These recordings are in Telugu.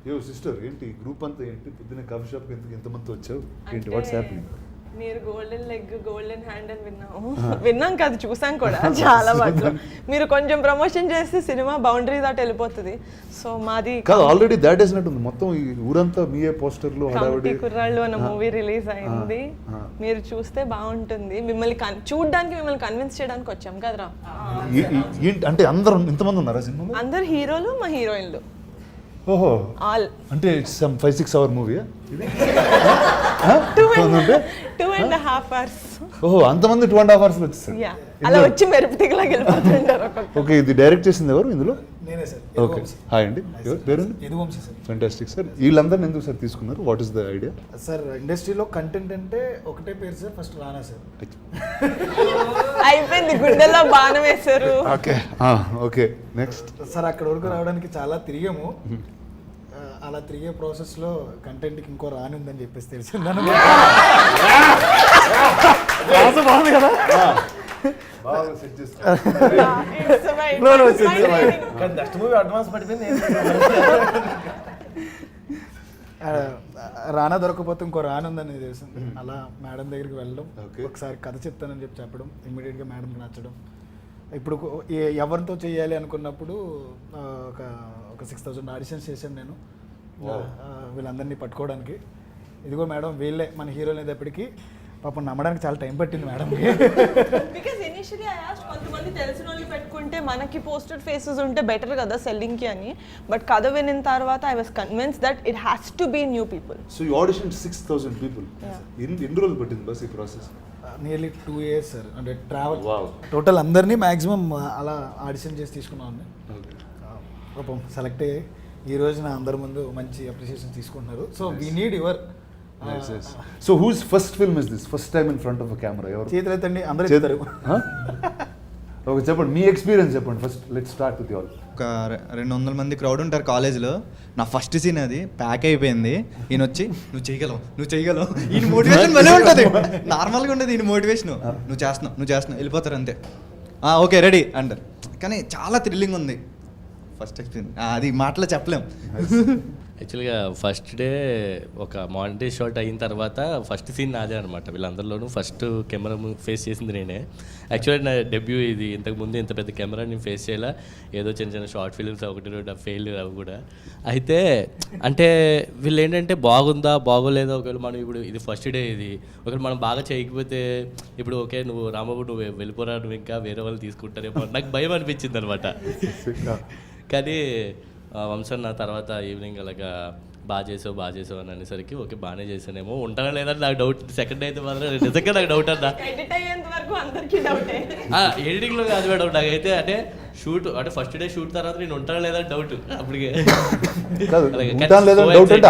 యో సిస్టర్ ఏంటి గ్రూప్ అంతా ఏంటి పొద్దున్న కాఫీ షాప్ ఎందుకు ఇంతమంది వచ్చావు ఏంటి వాట్స్ హ్యాపెనింగ్? మీరు గోల్డెన్ లెగ్ గోల్డెన్ హ్యాండ్ అని విన్నాం కాదు, చూసాం కూడా చాలా వాటిలో. మీరు కొంచెం ప్రమోషన్ చేస్తే సినిమా బౌండరీ దాటి వెళ్ళిపోతుంది. సో మాది కాదు ఆల్రెడీ దాట్ వేసినట్టుంది మొత్తం ఈ ఊరంతా మీయే పోస్టర్లు కమిటీ కుర్రాళ్ళు అన్న మూవీ రిలీజ్ అయింది. మీరు చూస్తే బాగుంటుంది. మిమ్మల్ని చూడడానికి మిమ్మల్ని కన్విన్స్ చేయడానికి వచ్చాం కదరా. ఏంటి అంటే అందరూ ఇంతమంది ఉన్నారా సినిమాలో? అందరు హీరోలు, మా హీరోయిన్లు. ఓహో ఆల్ అంటే it's some 5-6 hour movie. 2.5 hours. ఓహో అంతమంది 2.5 hours వచ్చేసారు. అలా వచ్చి మెరుపు తిగలాగా వెళ్ళిపోతుంటారు. ఓకే ఇది డైరెక్ట్ చేసింది ఎవరు ఇందులో? నేనే సార్. ఓకే హాయ్ అండి, పేరు? యదువంశీ సార్. Fantastic sir. వీళ్ళందరినీ ఎందుకు సార్ తీసుకున్నారు? What is the idea? Sir ఇండస్ట్రీలో కంటెంట్ అంటే ఒకటే పేరు సార్, ఫస్ట్ రానా సార్. అయిపోయింది, గుండెల్లో బాణం వేశారు. ఓకే ఓకే నెక్స్ట్ సార్ అక్కడ వరకు రావడానికి చాలా తిరిగాము. అలా తిరిగే ప్రాసెస్లో కంటెంట్కి ఇంకో రాని ఉందని చెప్పేసి తెలిసింది. బాగుంది కదా, నెక్స్ట్ మూవీ అడ్వాన్స్ పడిపోయింది. రానా దొరకపోతే ఇంకో రాని ఉందని తెలిసింది. అలా మేడం దగ్గరికి వెళ్ళడం, ఒకసారి కథ చెప్తానని చెప్పడం, ఇమ్మీడియట్గా మేడంకి నచ్చడం. ఇప్పుడు ఎవరితో చేయాలి అనుకున్నప్పుడు ఒక 6,000 ఆడిషన్స్ చేశాను నేను వీళ్ళందరినీ పట్టుకోవడానికి. ఇదిగో మేడం వీళ్ళే మన హీరోలు అనేటప్పటికీ పాపం నమ్మడానికి చాలా టైం పట్టింది మేడంకి. బికాజ్ ఇనిషియల్లీ ఐ ఆస్క్డ్ కొంతమంది తెలిసిన వాళ్ళు పెట్టుకుంటే మనకి పోస్టెడ్ ఫేసెస్ ఉంటే బెటర్ కదా సెల్లింగ్కి అని. బట్ కథ వినిన తర్వాత I was convince that it has to be new people. So you audition 6,000 people. ఎన్ని రోజులు పట్టింది బస్ ఈ ప్రాసెస్? Nearly 2 years sir. అంటే ట్రావెల్ టోటల్ అందరినీ మ్యాక్సిమం అలా ఆడిషన్ చేసి తీసుకున్నాం. పాపం సెలెక్ట్ అయ్యి ఈ రోజు నా అందరి ముందు మంచి అప్రిషియేషన్ తీసుకుంటున్నారు. So we need your. So who's first film is this? First time in front of a camera? ఎవరు చేతులెత్తండి, అందరూ చెప్తారు. ఓకే చెప్పండి మీ ఎక్స్పీరియన్స్ చెప్పండి first. Let's start with you all. ఒక 200 మంది క్రౌడ్ ఉంటారు కాలేజ్లో. నా ఫస్ట్ సీన్ అది ప్యాక్ అయిపోయింది. ఈయన వచ్చి నువ్వు చేయగలవు ఈయన మోటివేషన్ భలే ఉంటుంది. నార్మల్గా ఉండదు ఈయన మోటివేషన్. నువ్వు చేస్తున్నావు వెళ్ళిపోతారు అంతే. ఓకే రెడీ అంటారు. కానీ చాలా థ్రిల్లింగ్ ఉంది ఫస్ట్ ఎక్స్పీరియన్స్. అది మాటలో చెప్పలేం. యాక్చువల్గా ఫస్ట్ డే ఒక మానిటరీ షాట్ అయిన తర్వాత ఫస్ట్ సీన్ నాదే అనమాట. వీళ్ళందరిలోనూ ఫస్ట్ కెమెరా ఫేస్ చేసింది నేనే. యాక్చువల్లీ నా డెబ్యూ ఇది. ఇంతకుముందు ఇంత పెద్ద కెమెరా నేను ఫేస్ చేయాల. ఏదో చిన్న షార్ట్ ఫిల్మ్స్ 1-2 ఫెయిల్ అవి కూడా. అయితే అంటే వీళ్ళు ఏంటంటే బాగుందా బాగోలేదా, ఒకవేళ మనం ఇప్పుడు ఇది ఫస్ట్ డే ఇది ఒకవేళ మనం బాగా చేయకపోతే ఇప్పుడు ఓకే నువ్వు రాంబాబు నువ్వు వెళ్ళిపోరా, నువ్వు ఇంకా వేరే వాళ్ళు తీసుకుంటారేమో నాకు భయం అనిపించింది అనమాట. కానీ వంశన్ నా తర్వాత ఈవినింగ్ అలాగా బాగా చేసావు అని అనేసరికి ఓకే బాగానే చేసానేమో ఉంటానా లేదా నాకు డౌట్. సెకండ్ అయితే మాత్రం నిజంగా నాకు డౌట్ అన్నా. ఎడిటింగ్లో కాదు మేడం నాకైతే. అంటే షూట్ అంటే ఫస్ట్ డే షూట్ తర్వాత నేను ఉంటానా లేదా డౌట్ అప్పటికే.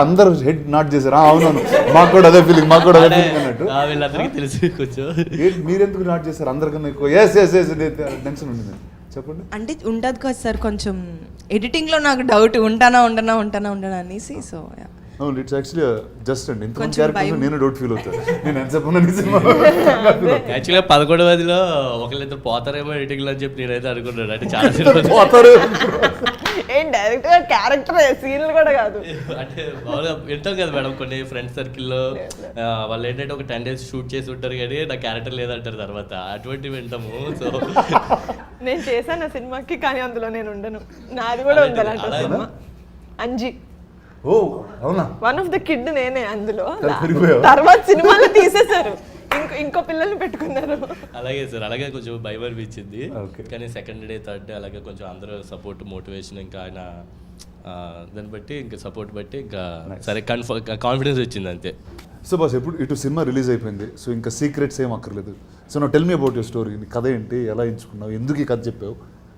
అందరూ హెడ్ నాట్ చేశారు. అవునవును మాకు కూడా అదే ఫీలింగ్ అన్నట్టు. వీళ్ళందరికీ తెలిసి కొంచెం మీరెందుకు నాట్ చేశారు అందరికన్నా ఎక్కువ? టెన్షన్ ఉంటుంది చెప్పండి. అంటే ఉంటుంది కదా సార్ కొంచెం ఎడిటింగ్లో నాకు డౌట్ ఉంటానా అనేసి. సో ఇట్స్ యాక్చువల్లీ జస్ట్ అండి ఇంతమంది క్యారెక్టర్స్ నేను డౌట్ ఫీల్ అవుతాను. నేను ఎంత చెప్పను యాక్చువల్గా 11వ ఒకళ్ళిద్దరు పోతారేమో ఎడిటింగ్లో అని చెప్పి నేనైతే అనుకున్నాను. అంటే చాలా పోతారు ఏం డైరెక్ట్ గా క్యారెక్టర్ సీన్లు కూడా కాదు. అంటే బాగా వింటాం కదా మేడం కొన్ని ఫ్రెండ్స్ సర్కిల్లో వాళ్ళు ఏంటంటే ఒక 10 days షూట్ చేసి ఉంటారు కానీ నా క్యారెక్టర్ లేదంటారు తర్వాత. అటువంటివి వింటాము. సో నేను చేశాను ఆ సినిమాకి, కానీ అందులో నేను ఉండను. నాది కూడా ఉండాలంట సినిమా అంజీ. ఓ అవునా? వన్ ఆఫ్ ద కిడ్ నేనే అందులో. తర్వాత సినిమాలో తీసేశారు, ఇంకో పిల్లల్ని పెట్టుకున్నారు. అలాగే సార్, అలాగే కొంచెం భయం అనిపించింది. కానీ సెకండ్ డే థర్డ్ డే అలాగే కొంచెం అందరూ సపోర్ట్ మోటివేషన్ ఇంకా ఆయన దాన్ని బట్టి ఇంకా సపోర్ట్ బట్టి ఇంకా సరే కాన్ఫిడెన్స్ వచ్చింది అంతే. సో బాస్ ఎప్పుడు ఇటు సినిమా రిలీజ్ అయిపోయింది. సో ఇంకా సీక్రెట్స్ ఏం అక్కర్లేదు. సో నా tell me about your story. కథ ఏంటి, ఎలా ఎంచుకున్నావు, ఎందుకు ఈ కథ చెప్పావు,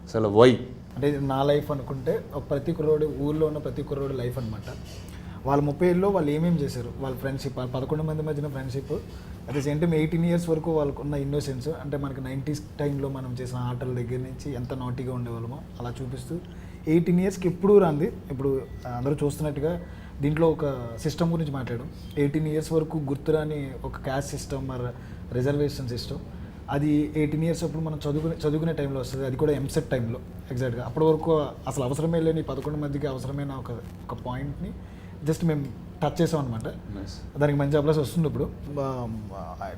అసలు వై? అంటే నా లైఫ్ అనుకుంటే ఒక ప్రతి కుర్రోడు ఊళ్ళో ఉన్న ప్రతి కుర్రోడు లైఫ్ అనమాట. వాళ్ళ 30 ఏళ్ళలో వాళ్ళు ఏమేమి చేశారు, వాళ్ళ ఫ్రెండ్షిప్, 11 మంది మధ్యన friendship, at the same time 18 years వరకు వాళ్ళకు ఉన్న ఇన్నోసెన్స్. అంటే మనకి 90s టైంలో మనం చేసిన ఆటల దగ్గర నుంచి ఎంత నాటీగా ఉండేవాళ్ళమో అలా చూపిస్తూ 18 yearsకి ఎప్పుడూ రాంది. ఇప్పుడు అందరూ చూస్తున్నట్టుగా దీంట్లో ఒక సిస్టమ్ గురించి మాట్లాడడం. 18 years వరకు గుర్తురాని ఒక క్యాస్ట్ సిస్టమ్ మరి రిజర్వేషన్ సిస్టమ్ అది 18 ఇయర్స్ అప్పుడు మనం చదువుకునే టైంలో వస్తుంది, అది కూడా ఎంసెట్ టైంలో ఎగ్జాక్ట్గా. అప్పటి వరకు అసలు అవసరమే లేని 11 మందికి అవసరమైన ఒక పాయింట్ని జస్ట్ మేము టచ్ చేసాం అనమాట. దానికి మంచి అప్లాస్ వస్తుంది ఇప్పుడు.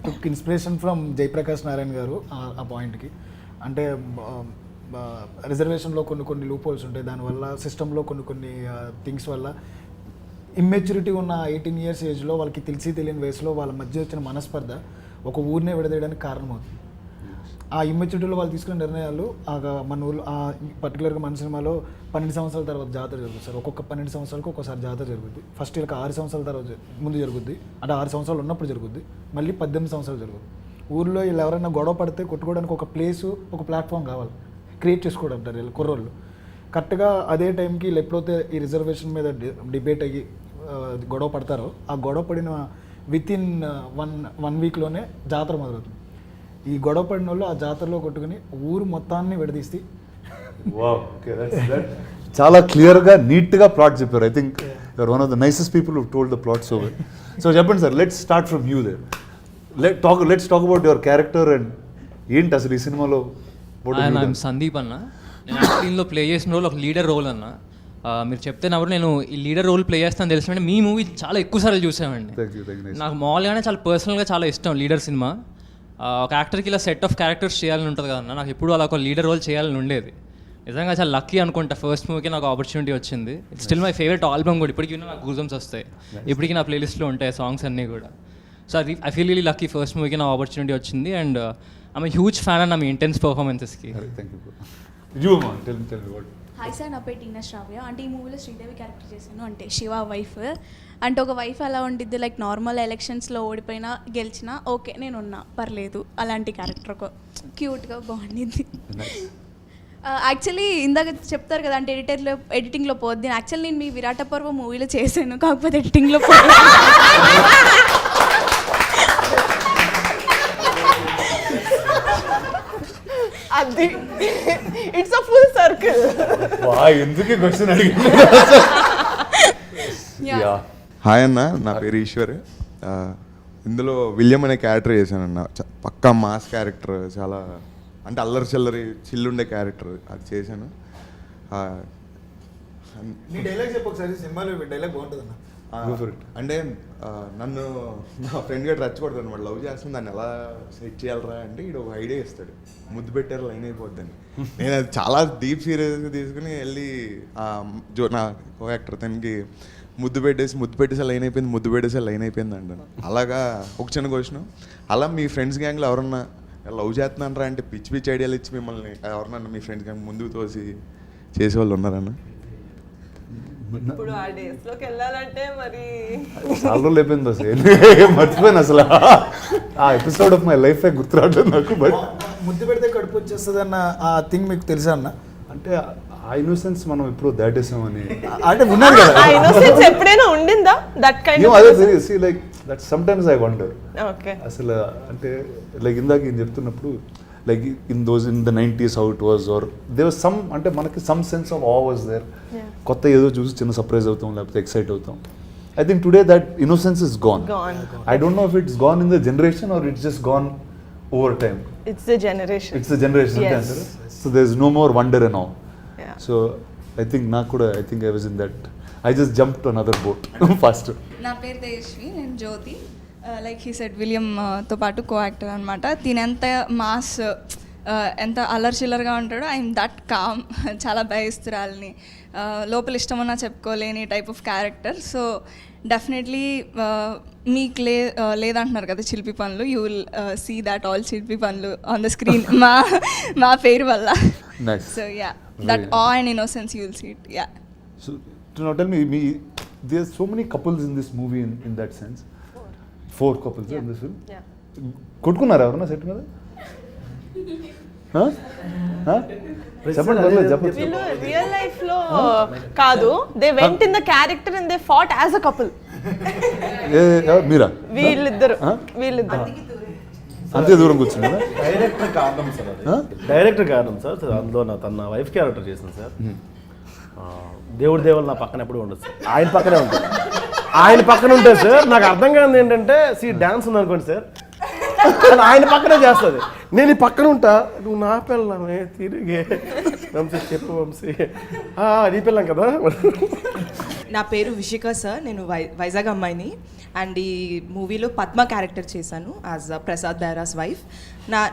టుక్ ఇన్స్పిరేషన్ ఫ్రమ్ జయప్రకాష్ నారాయణ గారు ఆ పాయింట్కి. అంటే రిజర్వేషన్లో కొన్ని లూప్ హోల్స్ ఉంటాయి, దానివల్ల సిస్టంలో కొన్ని థింగ్స్ వల్ల ఇమ్మెచ్యూరిటీ ఉన్న 18 ఇయర్స్ ఏజ్లో వాళ్ళకి తెలియని వయసులో వాళ్ళ మధ్య వచ్చిన మనస్పర్ధ ఒక ఊరినే విడదీయడానికి కారణమవుతుంది. ఆ ఇమ్మెచ్యూరిటీలో వాళ్ళు తీసుకునే నిర్ణయాలు మన ఊళ్ళో పర్టికులర్గా మన సినిమాలో 12 సంవత్సరాల తర్వాత జాతర జరుగుతుంది సార్. ఒక్కొక్క 12 సంవత్సరాలకు ఒక్కోసారి జాతర జరుగుద్ది. ఫస్ట్ వీళ్ళకి 6 సంవత్సరాల తర్వాత ముందు జరుగుద్ది, అంటే 6 సంవత్సరాలు ఉన్నప్పుడు జరుగుద్ది, మళ్ళీ 18 సంవత్సరాలు జరుగుతుంది. ఊళ్ళో వీళ్ళు ఎవరైనా గొడవ పడితే కొట్టుకోవడానికి ఒక ప్లేసు, ఒక ప్లాట్ఫామ్ కావాలి, క్రియేట్ చేసుకోవడం అంటారు వీళ్ళు కుర్రోళ్ళు. కరెక్ట్గా అదే టైంకి వీళ్ళు ఎప్పుడైతే ఈ రిజర్వేషన్ మీద డిబేట్ అయ్యి గొడవ పడతారో, ఆ గొడవ పడిన వితిన్ వన్ వీక్లోనే జాతర మొదలవుతుంది. ఈ గొడవ పడిన వాళ్ళు ఆ జాతరలో కొట్టుకుని ఊరు మొత్తాన్ని విడదీస్తే చాలా క్లియర్గా నీట్గా ప్లాట్ చెప్పారు. I think you're one of the nicest people who told the plot so well. So చెప్పండి sir, let's start from you there. Let's talk about your character and ఏంటి అసలు ఈ సినిమాలో. సందీప్ అన్న, నేను దీనిలో ప్లే చేసిన రోల్ ఒక లీడర్ రోల్ అన్న. మీరు చెప్తే నవ్వు, నేను ఈ లీడర్ రోల్ ప్లే చేస్తాను తెలిసిన మీ మూవీ చాలా ఎక్కువ సార్లు చూసామండి. నాకు మామూలుగానే చాలా పర్సనల్గా చాలా ఇష్టం లీడర్ సినిమా. ఒక యాక్టర్కి ఇలా సెట్ ఆఫ్ క్యారెక్టర్స్ చేయాలని ఉంటుంది కదన్న, నాకు ఎప్పుడు అలా ఒక లీడర్ రోల్ చేయాలని ఉండేది. నిజంగా చాలా లక్కీ అనుకుంటా, ఫస్ట్ మూవీకి నాకు ఆపర్చునిటీ వచ్చింది. It's still my favourite album కూడా, ఇప్పటికీ నాకు గూజమ్స్ వస్తాయి, ఇప్పటికీ నా ప్లేలిస్ట్లో ఉంటాయి సాంగ్స్ అన్నీ కూడా. సో అది I feel really lucky, first మూవీకి నాకు ఆపర్చునిటీ వచ్చింది. అండ్ ఐఎమ్ హ్యూజ్ ఫ్యాన్ అన్న మీ ఇంటెన్స్ పర్ఫార్మెన్సెస్కి. హాయ్ సార్, నా పేరు టీనా శ్రావ్య. అంటే ఈ మూవీలో శ్రీదేవి క్యారెక్టర్ చేశాను, అంటే శివ వైఫ్. అంటే ఒక వైఫ్ ఎలా ఉండిద్ది, లైక్ నార్మల్ ఎలక్షన్స్లో ఓడిపోయినా గెలిచినా ఓకే నేను ఉన్నా పర్లేదు, అలాంటి క్యారెక్టర్ ఒక క్యూట్గా బాగుండిద్ది. యాక్చువల్లీ ఇందాక చెప్తారు కదా, అంటే ఎడిటింగ్లో పోద్ది. యాక్చువల్లీ నేను మీ విరాట పర్వ మూవీలో చేశాను, కాకపోతే ఎడిటింగ్లో పోద్ది. అది ఇట్స్ అ ఫుల్ సర్కిల్. ఎందుకు క్వశ్చన్ అడిగింది. హాయ్ అన్న, నా పేరు ఈశ్వర్. ఇందులో విలియం అనే క్యారెక్టర్ చేశానన్న. పక్కా మాస్ క్యారెక్టర్, చాలా అంటే అల్లరి చిల్లరి చిల్లుండే క్యారెక్టర్ అది చేశాను. నీ డైలాగ్ చెప్పు ఒకసారి, సినిమాలో డైలాగ్ బాగుంటుంది అన్న. అంటే నన్ను నా ఫ్రెండ్ గట్రా రెచ్చగొడతాను అనమాట, లవ్ చేస్తుంది దాన్ని ఎలా సెట్ చేయాలరా అంటే ఇడు ఒక ఐడియా ఇస్తాడు, ముద్దు పెట్టారు లైన్ అయిపోద్దని. నేను అది చాలా డీప్ సీరియస్గా తీసుకుని వెళ్ళి నా కో యాక్టర్ తనకి ముద్దు పెట్టేసి లైన్ అయిపోయింది, ముద్దు పెట్టేసి లైన్ అయిపోయింది అంటాను. అలాగా ఒక చిన్న క్వశ్చన్, అలా మీ ఫ్రెండ్స్ గ్యాంగ్లో ఎవరన్నా లవ్ చేస్తున్నారా అంటే పిచ్చి పిచ్చి ఐడియాలు ఇచ్చి మిమ్మల్ని ఎవరన్నా మీ ఫ్రెండ్స్ గ్యాంగ్ ముందుకు తోసి చేసేవాళ్ళు ఉన్నారన్న? ఇప్పుడు ఆ డేస్ లోకి వెళ్ళాలంటే మరి చాలా రోజులు అయిపోయింది అసలు, మర్చిపోయాను అసలు ఆ ఎపిసోడ్ ఆఫ్ మై లైఫ్ గుర్తురావట్లేదు నాకు. బట్ ముద్దు పెడితే కడుపు వచ్చేస్తుంది అన్న ఆ థింగ్ మీకు తెలుసా అన్న? అంటే ఆ ఇన్నోసెన్స్ మనం ఎప్పుడు దాటేసామని అంటే ఉన్నది కదా, ఆ ఇన్నోసెన్స్ ఎప్పుడైనా ఉండిందా దట్ కైండ్ ఆఫ్? అదే see like that sometimes I wonder. Okay, అసలు అంటే లైక్ ఇందాక ఏం చెప్తున్నప్పుడు like in the 90s how it was, or there was some అంటే మనకి some sense of awe was there. కొత్త ఏదో చూసి చిన్న సర్ప్రైజ్ అవుతాం, లేకపోతే ఎక్సైట్ అవుతాం. I think today that innocence is gone. I don't know if it's gone in the generation or it's just gone over time. It's the generation. It's the generation. Yes. So there's no more wonder and awe. Yeah. So I think I think I was in that. I just jumped to another boat faster. నా పేరు తేజస్వి, నేను జ్యోతి. లైక్ హీ సెడ్ విలియంతో పాటు కో యాక్టర్ అనమాట. దీని ఎంత మాస్ ఎంత అల్లరి చిల్లరగా ఉంటాడో, ఐఎమ్ దట్ కామ్, చాలా భయస్తురాలని, లోపల ఇష్టమన్నా చెప్పుకోలేని type of character. So definitely మీకు లేదంటున్నారు కదా చిలిపి పనులు, you will see that all చిలిపి పనులు ఆన్ ద స్క్రీన్ మా పేరు వల్ల. So yeah, that uh and innocence you will see it. Yeah. So now tell me, there's so many couples in this movie in that sense. 4 couples in this film. Yeah. కొట్టుకున్నారా ఎవరన్నా సెట్ మీద? చెప్పండి చెప్పండి. వీళ్ళు రియల్ లైఫ్ లో కాదు, they went in the character and they fought as a couple. మీరా? వీళ్ళిద్దరు అంతే దూరం కూర్చున్నారా? డైరెక్టర్ కారణం సార్, అది డైరెక్టర్ కారణం సార్. అందులో తన వైఫ్ క్యారెక్టర్ చేసింది సార్. దేవుడు నా పక్కన ఎప్పుడు ఉండదు సార్, ఆయన పక్కనే ఉంటుంది. ఆయన పక్కన ఉంటుంది సార్. నాకు అర్థం కాదు ఏంటంటే డాన్స్ ఉంది అనుకోండి సార్, ఆయన పక్కనే చేస్తుంది. నేను ఈ పక్కన ఉంటా, నువ్వు నా పిల్లమే తిరిగే వంశీ చెప్పు వంశీ, నీ పిల్లం కదా. నా పేరు విషిక సార్, నేను వైజాగ్ అమ్మాయిని. అండ్ ఈ మూవీలో పద్మ క్యారెక్టర్ చేశాను యాజ్ ప్రసాద్ బైరాస్ వైఫ్.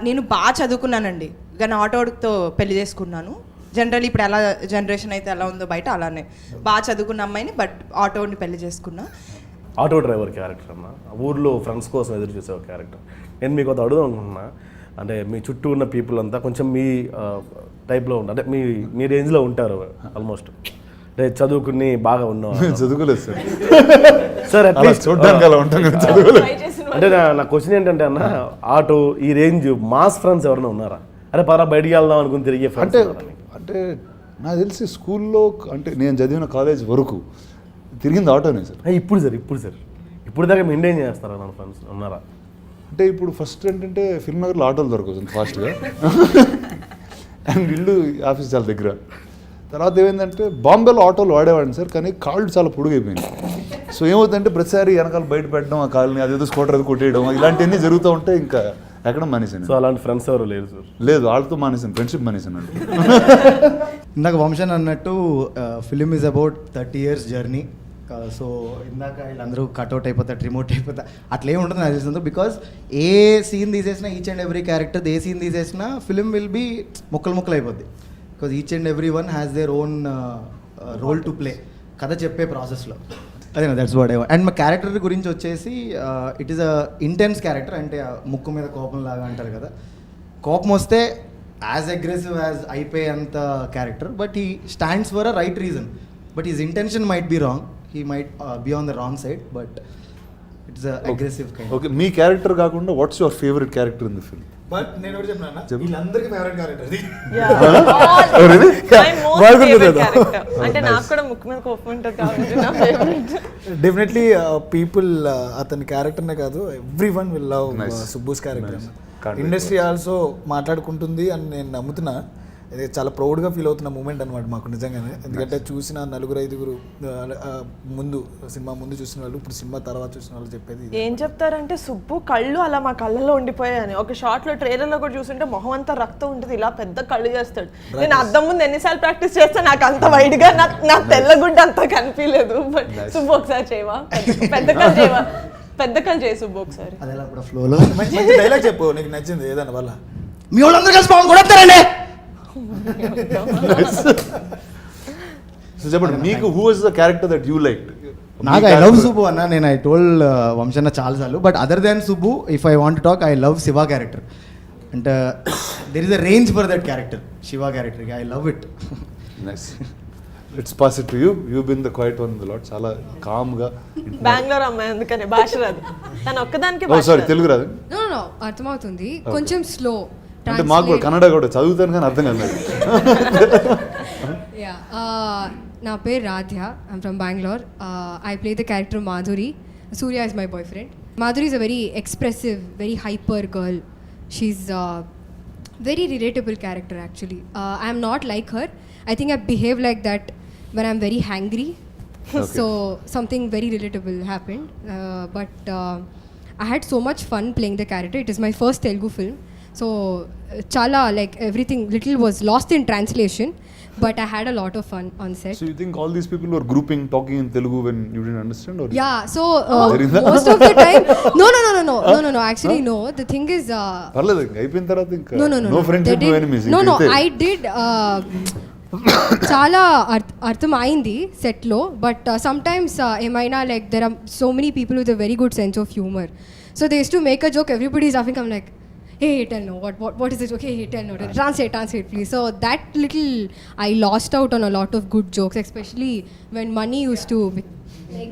నేను బాగా చదువుకున్నానండి, కానీ ఆటోతో పెళ్లి చేసుకున్నాను. జనరల్ ఇప్పుడు ఎలా జనరేషన్ అయితే ఎలా ఉందో బయట అలానే బాగా చదువుకున్న అమ్మాయిని, బట్ ఆటోని పెళ్లి చేసుకున్నా. ఆటో డ్రైవర్ క్యారెక్టర్ అన్న, ఊర్లో ఫ్రెండ్స్ కోసం ఎదురు చూసే ఒక క్యారెక్టర్. నేను మీకు అది అడుగుదాం అనుకుంటున్నా, అంటే మీ చుట్టూ ఉన్న పీపుల్ అంతా కొంచెం మీ టైప్లో ఉంటారు, అంటే మీ రేంజ్లో ఉంటారు ఆల్మోస్ట్, అంటే చదువుకుని బాగా ఉన్నాం. చదువుకోలేదు సార్. సార్ అట్లీస్ట్ చూడడానికి అలా ఉంటాం కదా, చదువుకోలేదు. అంటే నా క్వశ్చన్ ఏంటంటే అన్న, ఆటో ఈ రేంజ్ మాస్ ఫ్రెండ్స్ ఎవరైనా ఉన్నారా? అరే పరా బయటికి వెళ్దాం అనుకుని తిరిగే ఫ్రెండ్స్ అంటే నాకు తెలిసి స్కూల్లో, అంటే నేను చదివిన కాలేజ్ వరకు తిరిగింది ఆటోనే సార్. ఇప్పుడు దాకా మెయింటైన్ చేస్తారా నా ఫ్రెండ్స్ ఉన్నారా? అంటే ఇప్పుడు ఫస్ట్ ఏంటంటే ఫిల్మ్ నగర్లో ఆటోలు దొరకవచ్చు ఫాస్ట్గా, అండ్ ఇల్లు ఆఫీస్ చాలా దగ్గర. తర్వాత ఏమైందంటే బాంబేలో ఆటోలు వాడేవాడిని సార్, కానీ కాళ్ళు చాలా పొడుగైపోయింది. సో ఏమవుతుందంటే ప్రతిసారి వెనకాల బయట పెట్టడం, ఆ కాళ్ళని అదేదో స్కూటర్ అది కొట్టేయడం, ఇలాంటివన్నీ జరుగుతూ ఉంటే ఇంకా ఎక్కడ మానేసాను. సో అలాంటి ఫ్రెండ్స్ ఎవరు లేరు సార్? లేదు, వాళ్ళతో మానేసాను, ఫ్రెండ్షిప్ మానేసాను అంటే. ఇందాక వంశన్ అన్నట్టు film is about 30 years journey. So ఇందాక వీళ్ళందరూ కట్అవుట్ అయిపోతారు, రిమోట్ అయిపోతారు, అట్లా ఏమి ఉంటుంది నాకు తెలిసింది. బికాజ్ ఏ సీన్ తీసేసినా, ఈచ్ అండ్ ఎవ్రీ క్యారెక్టర్ ఏ సీన్ తీసేసినా ఫిలిం విల్ బీ ముక్కలు అయిపోద్ది. Because each and every one has their own role to play కథ చెప్పే ప్రాసెస్లో. అదే that's what I want. And మా క్యారెక్టర్ గురించి వచ్చేసి it is a intense character. అంటే ముక్కు మీద కోపం లాగా అంటారు కదా, కోపం వస్తే యాజ్ అగ్రెసివ్ యాజ్ అయిపోయేంత character, but he stands for a right reason. But his intention might be wrong, he might be on the wrong side, but it's aggressive kind. Okay, మీ క్యారెక్టర్ కాకుండా what's your favourite character in the film? But నేను ఒకటి చెప్పినా, వీళ్ళందరికీ ఫేవరెట్ క్యారెక్టర్ అది. అంటే నాకు కూడా ముక్కు మీద కోపం ఉంటుంది కాబట్టి నా ఫేవరెట్. డెఫినెట్లీ పీపుల్ అతని క్యారెక్టర్నే కాదు, every one will love Subbu's character. Industry also మాట్లాడుకుంటుంది అని నేను నమ్ముతున్నా. ఇది చాలా ప్రౌడ్గా ఫీల్ అవుతున్న మూమెంట్ అనమాట మాకు నిజంగానే. ఎందుకంటే చూసిన 4-5 ముందు సినిమా ముందు చూసిన వాళ్ళు, ఇప్పుడు సినిమా తర్వాత చూసిన వాళ్ళు చెప్పేది ఏం చెప్తారంటే, సుబ్బు కళ్ళు అలా మా కళ్ళలో ఉండిపోయాయని. ఒక షార్ట్లో ట్రైలర్లో కూడా చూస్తుంటే మొహం అంతా రక్తం ఉంటుంది, ఇలా పెద్ద కళ్ళు చేస్తాడు. నేను అద్దం ముందు ఎన్నిసార్లు ప్రాక్టీస్ చేస్తే నాకు అంత వైడ్గా నాకు తెల్లగుడ్డ అంతా కనిపించలేదు. బట్ సుబ్బు ఒకసారి చేయవా, పెద్ద కళ్ళు చేయవా, పెద్ద కళ్ళు చేయి సుబ్బు ఒకసారి. అదే కూడా ఫ్లోలో మంచి డైలాగ్ చెప్పు, నీకు నచ్చింది ఏదన్నా వల్ల. మీ వాళ్ళందరూ కలిసి బాగుంది కూడా వస్తారండి. సో చెప్పండి, మీకు who is the character that you like? నాకు ఐ లవ్ సుబ్బు అన్న. నేను ఐ టోల్డ్ వంశన్న చాలాసార్లు, but other than Subbu if I want talk, I love Shiva character. అంటే there is a range for that character, Shiva character. I love it. Nice. It's pass it to you. You been the quiet one the lot. చాలా కామ్గా. బెంగళూరు అమ్మాయి అందుకనే భాష రాదు, తను ఒక్కదానికి. ఓ సారీ, తెలుగు రాదు? నో అర్థమవుతుంది, కొంచెం స్లో. అంటే మాకు కూడా కన్నడ కూడా చదువుతాను కానీ అర్థం కాదు. నా పేరు Radhya, I'm from Bengaluru. I play the character Madhuri. Surya is my boy friend. Madhuri is a very expressive, very hyper girl. She's a very relatable character actually. I am not like her. I think I behave like that when I'm very hangry. Okay. So something very relatable happened. But I had so much fun playing the character. It is my first Telugu film. So chala like everything little was lost in translation. But I had a lot of fun on set. So you think all these people were grouping, talking in Telugu when you didn't understand? Or yeah, so most of the time, no. Actually, no. The thing is, parladu. Ayipin tarvata inka no friendship, no enemies. No. I did. చాలా అర్థం అయింది సెట్లో, బట్ సమ్టైమ్స్ ఏమైనా like there are so many people with a very good sense of humour. So they use to make a joke, everybody is laughing. I'm like, hey, tell no, what is it? Okay, hey, tell no, translate please. So that little, I lost out on a lot of good jokes, especially when Mani used to make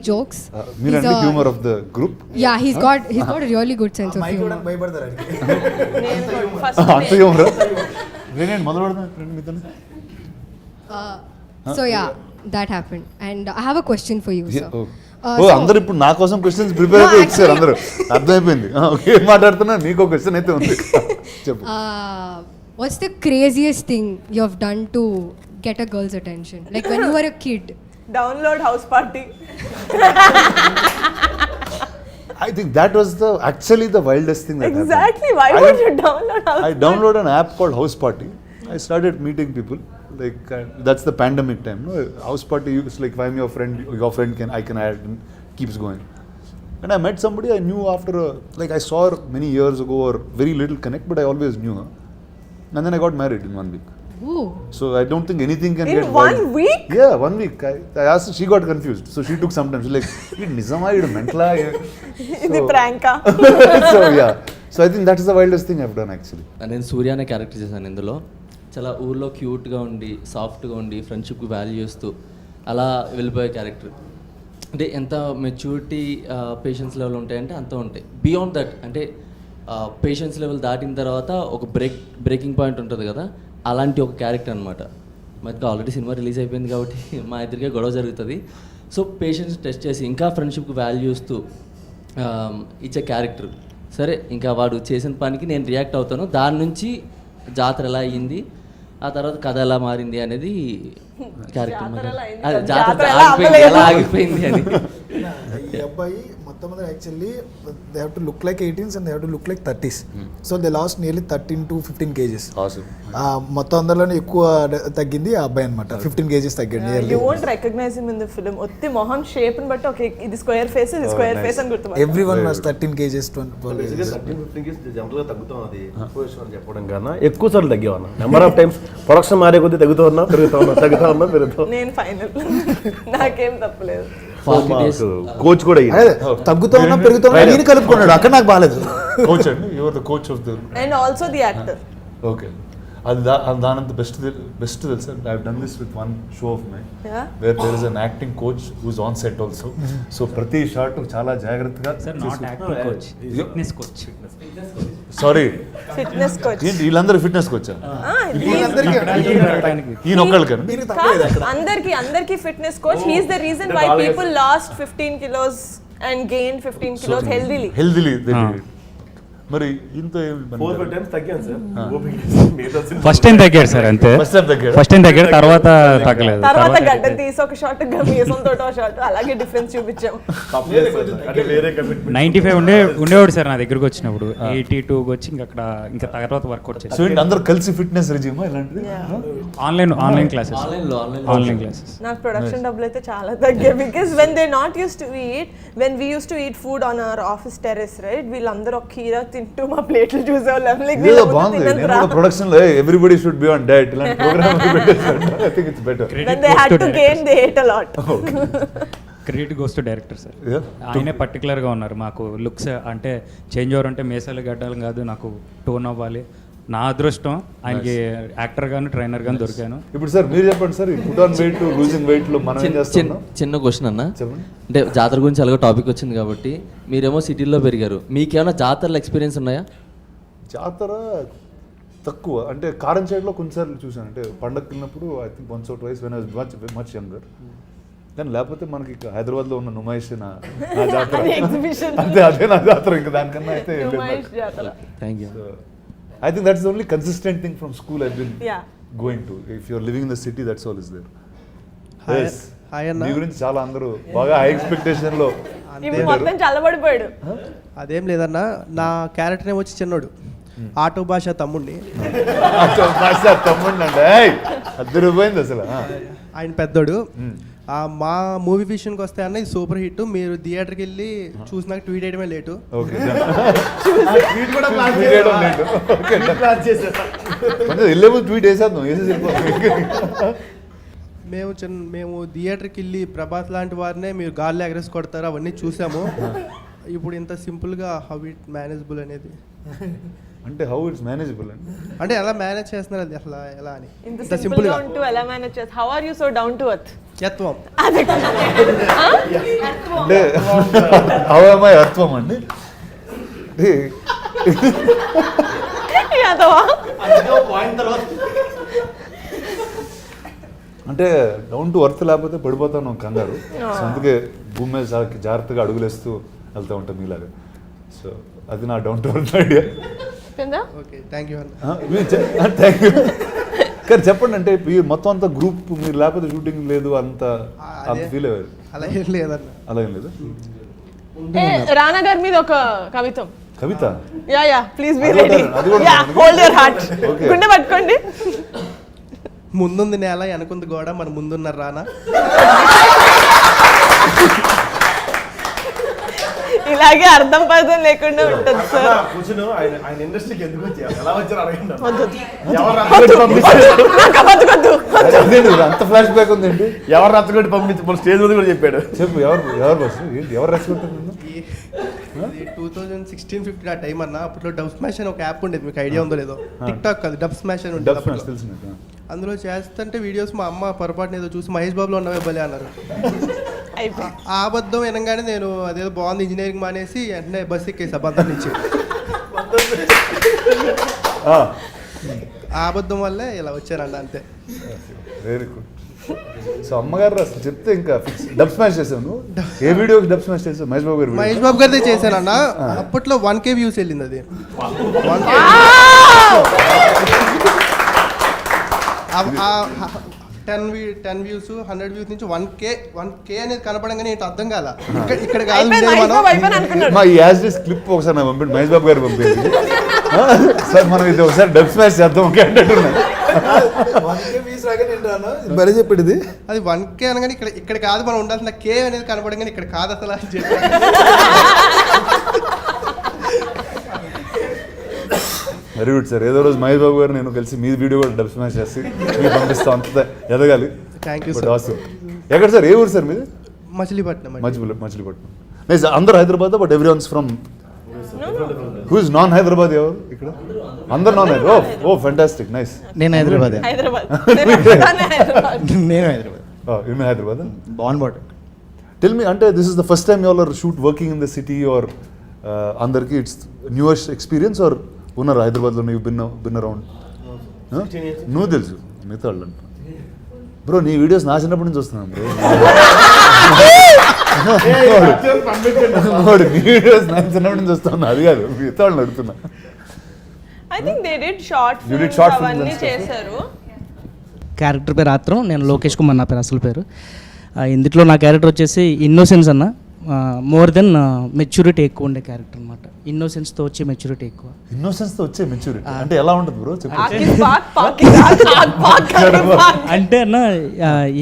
jokes. He's the humor of the group. Yeah, he's got a really good sense of humor. Anta humor. Renen modalu pedadam friend meetone. So yeah, that happened, and I have a question for you, sir. అందరు ఇప్పుడు నా కోసం క్వశ్చన్స్ ప్రిపేర్ అయితే వచ్చారు అందరూ, అర్థమైపోయింది. ఓకే, మాట్లాడుతున్నా, నీకు క్వశ్చన్ అయితే ఉంది, చెప్పు. What's the craziest thing you have done to get a girl's attention? Like when you were a kid. Download house party. I think that was actually the wildest thing that Exactly. happened. Why would you download House I downloaded an app called House Party. I started meeting people. Like that's the pandemic time. No, House Party. It's like if I'm your friend I can add and keeps going. And I met somebody I knew after like I saw her many years ago or very little connect, but I always knew her. And then I got married in 1 week. Ooh. So I don't think anything can In get 1 wild. week? Yeah, 1 week. I asked her, she got confused. So she took some time. She's like, Nizama, mentala. ఇది ప్రాంకా? So yeah. So I think that is the wildest thing I've done actually. నేను సూర్య అనే క్యారెక్టర్ చేశాను ఇందులో. చాలా ఊర్లో క్యూట్గా ఉండి సాఫ్ట్గా ఉండి ఫ్రెండ్షిప్కి వాల్యూ ఇస్తూ అలా వెళ్ళిపోయే క్యారెక్టర్. అంటే ఎంత మెచ్యూరిటీ పేషెన్స్ లెవెల్ ఉంటాయంటే అంత ఉంటాయి. బియాండ్ దట్ అంటే పేషెన్స్ లెవెల్ దాటిన తర్వాత ఒక బ్రేకింగ్ పాయింట్ ఉంటుంది కదా, అలాంటి ఒక క్యారెక్టర్ అనమాట. మనకి ఆల్రెడీ సినిమా రిలీజ్ అయిపోయింది కాబట్టి మా ఇద్దరికే గొడవ జరుగుతుంది. సో పేషెన్స్ టెస్ట్ చేసి ఇంకా ఫ్రెండ్షిప్కి వాల్యూ ఇస్తూ ఇచ్చే క్యారెక్టర్. సరే ఇంకా వాడు చేసిన పనికి నేను రియాక్ట్ అవుతాను, దాని నుంచి జాతర ఎలా అయ్యింది, ఆ తర్వాత కథ ఎలా మారింది అనేది క్యారెక్టర్. జాతర ఎలా ఆగిపోయింది అని. ఈ అబ్బాయి మొట్టమొదటి actually they have to look like 18s and they have to look like 30s. So they last nearly 13 to 15 kgs. మొత్తం అందరిలోనే ఎక్కువ తగ్గింది ఆ అబ్బాయి అనమాట. 15 kgs తగ్గాడు. You won't recognize him in the film. ఒత్తి మొహం షేప్ ని బట్టి ఓకే ఇది స్క్వేర్ ఫేస్ ఇది స్క్వేర్ ఫేస్ అని గుర్తుపట్టాలి. Everyone was 13 kgs 12 kgs. 13-15 kgs జనరల్గా తగ్గుతాం. అది ఎక్స్పోజిషన్ అని చెప్పడం కన్నా ఎక్కువ సార్లు తగ్గేవన్నా. నెంబర్ ఆఫ్ టైమ్స్ ప్రొడక్షన్ మారే కొద్దీ తగ్గుతూ ఉన్నా పెరుగుతా పెరుగుతా. నేను ఫైనల్ నాకేం తప్పలేదు. కోచ్ కూడా తగ్గుతా ఉన్నా పెరుగుతా ఉన్నా నేను కలుపుకున్నాడు. అక్కడ నాకు బాగాలేదు. కోచ్ అండి, you are the coach of the and also the actor. Okay, అది దానంత బెస్ట్ తెలుసా. I have done this with one show of my where there is an acting coach who is on set also. So ప్రతి షాట్ చాలా జాగ్రత్తగా. Sorry, fitness coach. ఏంటి వీళ్ళందరూ ఫిట్నెస్ కోచా? ఈయన ఒక్కళ్ళకన్నా అందరికి fitness coach. He is the reason why people lost 15 kilos and gained 15 kilos healthily. మరి ఇంత ఫస్ట్ టైం తగ్గాడు సార్, అంతే. ఫస్ట్ టైం తగ్గాడు, తర్వాత తగ్గలేదు. తర్వాత గడ్డ తీసి ఒక షాట్ మీసంతో షాట్ అలాగే డిఫరెన్స్ చూపించాం. 95 ఉండేవాడు సార్ నా దగ్గరకు వచ్చినప్పుడు. 82 వచ్చి ఇంకా తర్వాత వర్కౌట్ చేసి అందరూ కలిసి ఫిట్నెస్ రెజ్యూమ్ ఇలాంటిది. Online classes. నాకు ప్రొడక్షన్ డబ్బులు అయితే చాలా తగ్గాయి. Because when they not use to eat, when we use to eat food on our office terrace, right, వీళ్ళందరూ ఒక కీరా తింటూ మా ప్లేట్లు చూసేవాళ్ళం. ప్రొడక్షన్ లో everybody should be on diet. ఇలాంటి programme I think it's better. When they had to gain, they ate a lot. Credit goes to director sir. ఆయనే పర్టికులర్గా ఉన్నారు. మాకు లుక్స్ అంటే చేంజ్ ఓవర్ అంటే మేసాలు గడ్డాలు కాదు, నాకు టోన్ అవ్వాలి. నా అదృష్టం ఆయనకి యాక్టర్ గాను ట్రైనర్ గాను దొరికాను. ఇప్పుడు సార్ మీరు చెప్పండి sir, put on weight losing weight లో మనం ఏం చేస్తున్నాం? చిన్న క్వశ్చన్ అన్న, అంటే జాతర గురించి అలాగే టాపిక్ వచ్చింది కాబట్టి మీరేమో సిటీలో పెరిగారు, మీకేమైనా జాతరలో ఎక్స్పీరియన్స్ ఉన్నాయా? జాతర తక్కువ, అంటే కారం సైడ్లో కొన్నిసార్లు చూసాను. అంటే పండగకి వెళ్ళినప్పుడు I think once or twice when I was much younger. కానీ లేకపోతే మనకి హైదరాబాద్లో ఉన్న నుమాయిష్ నా జాతర అంతే, అదే నా జాతర. ఇంకా దానికన్నా అయితే thank you. I think that's the only consistent thing from school I've been going to. If you're living in the city, that's all is there. Yes. మీ గురించి చాలా అందరూ బాగా హై ఎక్స్పెక్టేషన్ లో మొత్తం చల్లబడిపోయాడు. అదేం లేదన్నా, నా క్యారెక్టర్ ఏమో వచ్చి చిన్నోడు, ఆటో భాష తమ్ముడిని. తమ్ముడిని అంటే అద్దరిపోయింది అసలు. ఆయన పెద్దోడు. మా మూవీ విషయానికి వస్తే అన్న ఇది సూపర్ హిట్. మీరు థియేటర్కి వెళ్ళి చూసినాక ట్వీట్ చేయడమే లేటు. ట్వీట్ వేసేద్దాం. మేము థియేటర్కి వెళ్ళి ప్రభాస్ లాంటి వారినే మీరు గాల్లో ఎగరేసి కొడతారు అవన్నీ చూసాము. ఇప్పుడు ఇంత సింపుల్గా హౌ ఇట్ మేనేజబుల్ అనేది, అంటే హౌ ఇట్స్ మేనేజబుల్ అంటే ఎలా మేనేజ్ చేస్తున్నారు అది అసలు ఎలా అని. ఇంత సింపుల్ గా ఉంటూ ఎలా మేనేజ్ చేస్తారు? How are you so down to earth? యత్వం. అంటే హౌ యామ్ ఐ అర్థం అండి. అంటే డౌన్ టు ఎర్త్ లేకపోతే పడిపోతాను కంగారు. సో అందుకే భూమి మీద జాగ్రత్తగా అడుగులేస్తూ వెళ్తూ ఉంటాం మీలాగా. సో అది నా down to earth idea. Thank you. కానీ చెప్పండి, అంటే మొత్తం అంతా గ్రూప్ మీరు లేకపోతే షూటింగ్ లేదు అంత ఫీల్ అయ్యారు? అలా ఏం లేదన్న. అలా ఏం లేదు. రానా గారి మీద ఒక కవితం. కవిత యా ప్లీజ్ బి అది రెడీ. కూడా- అది కూడా యా మనకి- హోల్డ్ యువర్ హార్ట్. Okay. గుండె పట్టుకోండి. ముందుంది నేల వెనకుంది గోడ మన ముందున్న రానా. ఇలాగే అర్థం పర్థం లేకుండా ఉంటుంది సార్. ఆయన ఇండస్ట్రీకి ఎందుకు వచ్చారు, ఎలా వచ్చారు అడగండి. వద్దు. ఎవరు రచ్చగొట్టి పంపించారు, అంత ఫ్లాష్ బ్యాక్ ఉందండి. ఎవరు రచ్చగొట్టి పంపించి మన స్టేజ్ మీద కూడా చెప్పాడు. చెప్పు ఎవరు బస్ ఏంటి, ఎవరు రెచ్చగొట్టారు? 2016-15 ఆ టైం అన్న. అప్పట్లో డబ్ స్మాష్ అని ఒక యాప్ ఉండేది, మీకు ఐడియా ఉందో లేదో. టిక్ టాక్ కాదు, డబ్ స్మాష్ అని ఉండేది అప్పట్లో. అందులో చేస్తుంటే వీడియోస్ మా అమ్మ పొరపాటున ఏదో చూసి మహేష్ బాబులో ఉన్నవే భలే అన్నారు. ఆ అబద్ధం వినగానే నేను అదేదో బాగుంది ఇంజనీరింగ్ మానేసి వెంటనే బస్ ఎక్కేసి అబద్ధం నుంచి. ఆ అబద్ధం వల్లే ఇలా వచ్చానండి, అంతే. Very good. సో అమ్మగారు అసలు చెప్తే ఇంకా డబ్ స్మాష్ చేసాను. ఏ వీడియోకి డబ్ స్మాష్ చేసావు? మహేష్ బాబు గారు. మహేష్ బాబు గారిదే చేశానన్న. అప్పట్లో 1K వ్యూస్ వెళ్ళింది అది. 1K 10 వ్యూస్ 100 వ్యూస్ నుంచి 1K అనేది కనపడంగానే ఏంటి అర్థం కాల. ఇక్కడ కాదు మా ఈ యాజ్ క్లిప్ ఒకసారి నాకు పంపండి, మహేష్ బాబు గారు పంపింది. సార్ మనం ఇది ఒకసారి డబ్ స్మాష్ చేద్దాం అంటున్నాను. మరీ చెప్పాడు ఇది. అది 1K అనగానే ఇక్కడ కాదు మనం ఉండాల్సిన K అనేది కనపడంగానే ఇక్కడ కాదు అసలు అని చెప్పి. Very good sir. ఏదో రోజు మహేష్ బాబు గారు నేను కలిసి మీ వీడియో కూడా డబ్ స్మాష్ చేసి మీకు పంపిస్తాం. అంత ఎదగాలి. Thank you But sir. awesome. ఎక్కడ సార్, ఏ ఊరు సార్ మీది? మచిలీపట్నం. మచిలీపట్నం. నైస్. అందరూ Hyderabad, but every ones from who is non Hyderabad? ఎవరు ఇక్కడ? అందరు non Hyderabad. Oh fantastic, nice. నేను హైదరాబాద్. నేను హైదరాబాద్. ఇన్ హైదరాబాద్. బాన్ బాట్. టెల్ మీ, అంటే this is the first time you are shoot working in the city or అందరికి ఇట్స్ న్యూయెస్ట్ ఎక్స్పీరియన్స్ ఆర్ ఉన్నారు హైదరాబాద్లో? నువ్వు బిన్ అరౌండ్. నువ్వు తెలుసు, మిగతా వాళ్ళు అంట. బ్రో నీ వీడియోస్ నా చిన్నప్పటి నుంచి వస్తున్నాను బ్రో. నీ వీడియోస్ నా చిన్నప్పటి నుంచి వస్తున్నా. అది కాదు, మిగతా వాళ్ళని అడుగుతున్నా. I think they did short You did short films అవన్నీ and stuff. చేశారు. క్యారెక్టర్ పేరు ఆత్రం, నేను లోకేష్ కుమార్ నా పేరు అసలు పేరు. ఇందులో నా క్యారెక్టర్ వచ్చేసి ఇన్నోసెన్స్ అన్న. మోర్ దెన్ మెచ్యూరిటీ ఎక్కువ ఉండే క్యారెక్టర్ అనమాట. ఇన్నోసెన్స్తో వచ్చే మెచ్యూరిటీ ఎక్కువ. ఇన్నోసెన్స్తో వచ్చే మెచ్యూరిటీ అంటే ఎలా ఉంటుంది బ్రో? అంటే అన్న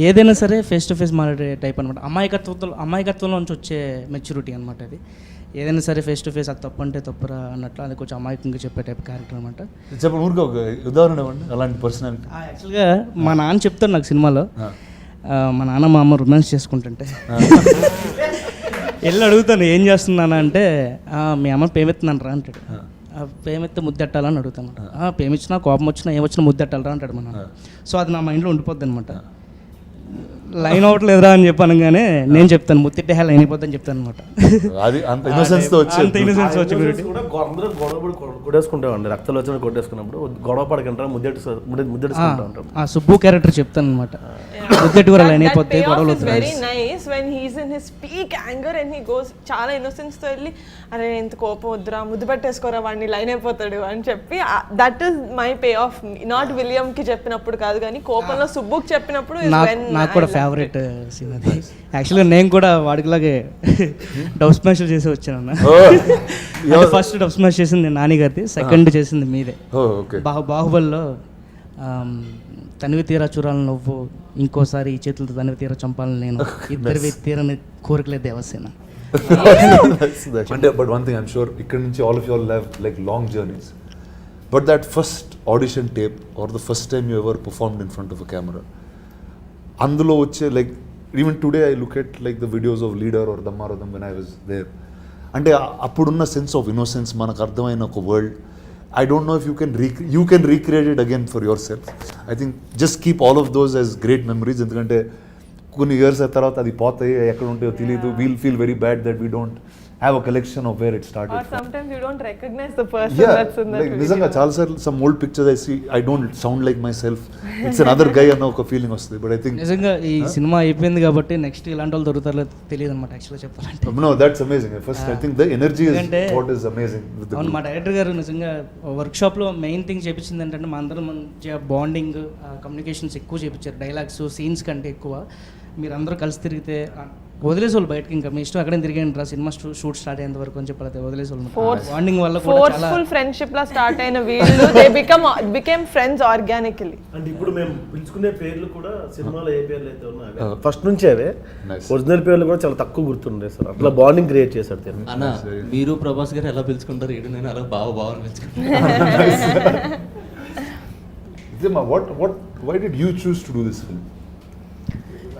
ఏదైనా సరే ఫేస్ టు ఫేస్ మాట్లాడే టైప్ అనమాట. అమాయకత్వంలో నుంచి వచ్చే మెచ్యూరిటీ అనమాట అది. ఏదైనా సరే ఫేస్ టు ఫేస్ అది తప్పు అంటే తప్పురా అన్నట్లు అది కొంచెం అమాయకంగా చెప్పే టైప్ క్యారెక్టర్ అనమాట. చెప్పండి, ఊరికే ఒక ఉదాహరణ ఇవ్వండి అలాంటి పర్సనాలిటీ. యాక్చువల్గా మా నాన్న చెప్తాను నాకు సినిమాలో, మా నాన్న మా అమ్మ రొమాన్స్ చేసుకుంటుంటే వెళ్ళి అడుగుతాను ఏం చేస్తున్నాను అంటే, మీ అమ్మ పేమెత్తున్నాను రా అంటాడు. పేమెత్తే ముద్దెట్టాలని అడుగుతాను. పేమిచ్చినా కోపం వచ్చినా ఏమొచ్చినా ముద్దెట్టాలరా అంటాడు మా నాన్న. సో అది నా మైండ్లో ఉండిపోద్ది అనమాట. లైన్ అవ్వట్లేదురా అని చెప్పాను, కానీ నేను చెప్తాను ముత్తిట్టే లైన్ అయిపోద్దని చెప్తాను అనమాట. అది అంత ఇన్నోసెన్స్తో వచ్చి అందరూ గొడవపడి కొట్టేసుకుంటామండి. రక్తాలు వచ్చిన కొట్టేసుకున్నప్పుడు గొడవ పడకంటారా ముద్దెట్టుకుంటా ఉంటాం. ఆ సుబ్బు క్యారెక్టర్ చెప్తాను అనమాట. ముద్దెట్టు కూడా లైన్ అయిపోద్ది, గొడవలు అవుతాయి. Very nice when he's in his peak anger and he goes చాలా ఇన్నోసెన్స్ తో వెళ్ళి అరే ఎంత కోపం వద్దురా ముద్దు పెట్టేసుకోరా వాడిని లైన్ అయిపోతాడు అని చెప్పి, that is my pay of. Not William కి చెప్పినప్పుడు కాదు కానీ కోపంలో సుబ్బుకి చెప్పినప్పుడు నాకు కూడా ఫేవరెట్ సీన్ అది. యాక్చువల్గా నేను కూడా వాడికిలాగే డబ్ స్మాష్ చేసి వచ్చాను. ఫస్ట్ డబ్ స్మాష్ చేసింది నాని గారిది, సెకండ్ చేసింది మీదే. బాహుబలిలో తనివి తీరా చూడాలని నువ్వు, ఇంకోసారి ఈ చేతులతో తనివి తీరా చంపాలని నేను, ఇద్దరివి తీరని కోరికలే దేవసేన. అంటే but one thing I'm sure, ఇక్కడ నుంచి all of you all have like long journeys, but that first audition tape or the first time you ever performed in front of a camera, అందులో వచ్చే like even today I look at like the videos of Leader or దమ్మారథం వెన్ ఐ వాజ్ దేర్. అంటే అప్పుడున్న సెన్స్ ఆఫ్ ఇన్నోసెన్స్, మనకు అర్థమైన ఒక world. I don't know if you can recreate it again for yourself. I think just keep all of those as great memories. ఎందుకంటే కొన్ని ఇయర్స్ తర్వాత అది పోతాయి, ఎక్కడ ఉంటాయో తెలియదు. We'll feel very bad that we don't have a collection of where it started. Or sometimes you don't recognize the person that's in that video. నిజంగా చాలా సార్లు some old pictures I see, I don't sound like myself. It's another guy అన్న ఒక ఫీలింగ్ వస్తుంది. But I think నిజంగా ఈ సినిమా అయిపోయింది కాబట్టి నెక్స్ట్ ఇలాంటి వాళ్ళు దొరుకుతారో తెలియదు అనమాట యాక్చువల్గా చెప్పాలంటే. No, that's amazing. First I think the energy is what is amazing with the అవును, మా డైరెక్టర్ గారు నిజంగా వర్క్షాప్లో మెయిన్ థింగ్ చేపించింది ఏంటంటే మా అందరం మంచిగా బాండింగ్, కమ్యూనికేషన్స్ ఎక్కువ చేయించారు. డైలాగ్స్ సీన్స్ కంటే ఎక్కువ మీరందరూ కలిసి తిరిగితే వదిలేసి వాళ్ళు బయటకి ఇంకా మీ ఇష్టం ఎక్కడ తిరిగండి రా సినిమా షూట్ స్టార్ట్ అయ్యేంత వరకు అని చెప్పి వదిలేసి వాళ్ళు బాండింగ్ వల్ల కూడా చాలా ఫోర్స్ఫుల్ ఫ్రెండ్షిప్ లా స్టార్ట్ అయిన వీళ్ళు దే బికేమ్ ఫ్రెండ్స్ ఆర్గానికలీ. అంటే ఇప్పుడు మేము పిలుచుకునే పేర్లు కూడా సినిమాలో ఏ పేర్లు అయితే ఉన్నాయో ఫస్ట్ నుంచే అవే ఒరిజినల్ పేర్లు కూడా చాలా తక్కువ గుర్తుండే సార్. అట్లా బాండింగ్ క్రియేట్ చేశారు తిను. అన్న మీరు ప్రభాస్ గారు ఎలా పిలుచుకుంటారు, ఏడు నేను అలా బాగా పిలుచుకుంటాను. Why did you choose to do this film?